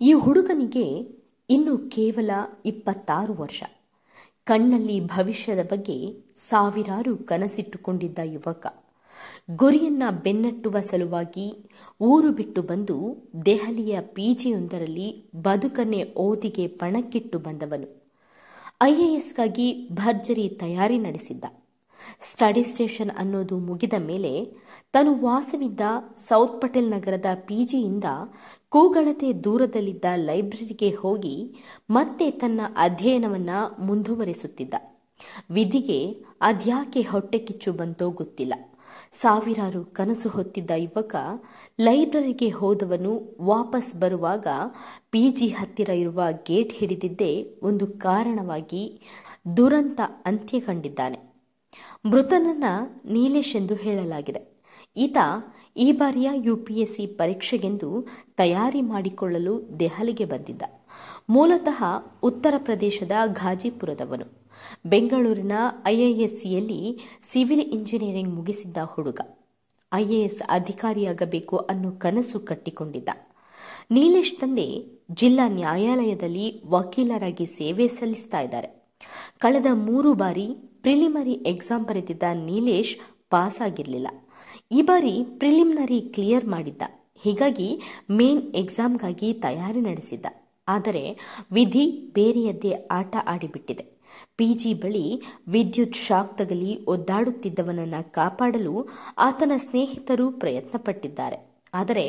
ಈ ಹುಡುಗನಿಗೆ ಇನ್ನು ಕೇವಲ 26 ವರ್ಷ. ಕಣ್ಣಲ್ಲಿ ಭವಿಷ್ಯದ ಬಗ್ಗೆ ಸಾವಿರಾರು ಕನಸಿಟ್ಟುಕೊಂಡಿದ್ದ ಯುವಕ ಗುರಿಯನ್ನ ಬೆನ್ನಟ್ಟುವ ಸಲುವಾಗಿ ಊರು ಬಿಟ್ಟು ಬಂದು ದೆಹಲಿಯ ಪಿಜಿಯೊಂದರಲ್ಲಿ ಬದುಕನ್ನೇ ಓದಿಗೆ ಪಣಕ್ಕಿಟ್ಟು ಬಂದವನು. ಐಎಎಸ್ಗಾಗಿ ಭರ್ಜರಿ ತಯಾರಿ ನಡೆಸಿದ್ದ. ಸ್ಟಡಿ ಸ್ಟೇಷನ್ ಅನ್ನೋದು ಮುಗಿದ ಮೇಲೆ ತಾನು ವಾಸವಿದ್ದ ಸೌತ್ ಪಟೇಲ್ ನಗರದ ಪಿಜಿಯಿಂದ ಕೂಗಳತೆ ದೂರದಲ್ಲಿದ್ದ ಲೈಬ್ರರಿಗೆ ಹೋಗಿ ಮತ್ತೆ ತನ್ನ ಅಧ್ಯಯನವನ್ನ ಮುಂದುವರಿಸುತ್ತಿದ್ದ. ವಿಧಿಗೆ ಅದ್ಯಾಕೆ ಹೊಟ್ಟೆ ಕಿಚ್ಚು ಬಂತೋ ಗೊತ್ತಿಲ್ಲ. ಸಾವಿರಾರು ಕನಸು ಹೊತ್ತಿದ್ದ ಯುವಕ ಲೈಬ್ರರಿಗೆ ಹೋದವನು ವಾಪಸ್ ಬರುವಾಗ ಪಿಜಿ ಹತ್ತಿರ ಇರುವ ಗೇಟ್ ಹಿಡಿದಿದ್ದೇ ಒಂದು ಕಾರಣವಾಗಿ ದುರಂತ ಅಂತ್ಯ ಕಂಡಿದ್ದಾನೆ. ಮೃತನನ್ನ ನೀಲೇಶ್ ಎಂದು ಹೇಳಲಾಗಿದೆ. ಈತ ಈ ಬಾರಿಯ ಯುಪಿಎಸ್ಸಿ ಪರೀಕ್ಷೆಗೆಂದು ತಯಾರಿ ಮಾಡಿಕೊಳ್ಳಲು ದೆಹಲಿಗೆ ಬಂದಿದ್ದ. ಮೂಲತಃ ಉತ್ತರ ಪ್ರದೇಶದ ಘಾಜಿಪುರದವನು. ಬೆಂಗಳೂರಿನ ಐಐಎಸ್ಸಿಯಲ್ಲಿ ಸಿವಿಲ್ ಇಂಜಿನಿಯರಿಂಗ್ ಮುಗಿಸಿದ್ದ ಹುಡುಗ. ಐಎಎಸ್ ಅಧಿಕಾರಿಯಾಗಬೇಕು ಅನ್ನೋ ಕನಸು ಕಟ್ಟಿಕೊಂಡಿದ್ದ. ನೀಲೇಶ್ ತಂದೆ ಜಿಲ್ಲಾ ನ್ಯಾಯಾಲಯದಲ್ಲಿ ವಕೀಲರಾಗಿ ಸೇವೆ ಸಲ್ಲಿಸ್ತಾ ಇದ್ದಾರೆ. ಕಳೆದ 3 ಬಾರಿ ಪ್ರಿಲಿಮಿನರಿ ಎಕ್ಸಾಮ್ ಬರೆದಿದ್ದ ನೀಲೇಶ್ ಪಾಸ್ ಆಗಿರಲಿಲ್ಲ. ಈ ಬಾರಿ ಪ್ರಿಲಿಮಿನರಿ ಕ್ಲಿಯರ್ ಮಾಡಿದ್ದ. ಹೀಗಾಗಿ ಮೇನ್ ಎಕ್ಸಾಮ್ಗಾಗಿ ತಯಾರಿ ನಡೆಸಿದ್ದ. ಆದರೆ ವಿಧಿ ಬೇರೆಯದ್ದೇ ಆಟ ಆಡಿಬಿಟ್ಟಿದೆ. ಪಿಜಿ ಬಳಿ ವಿದ್ಯುತ್ ಶಾಕ್ ತಗಲಿ ಒದ್ದಾಡುತ್ತಿದ್ದವನನ್ನ ಕಾಪಾಡಲು ಆತನ ಸ್ನೇಹಿತರು ಪ್ರಯತ್ನಪಟ್ಟಿದ್ದಾರೆ. ಆದರೆ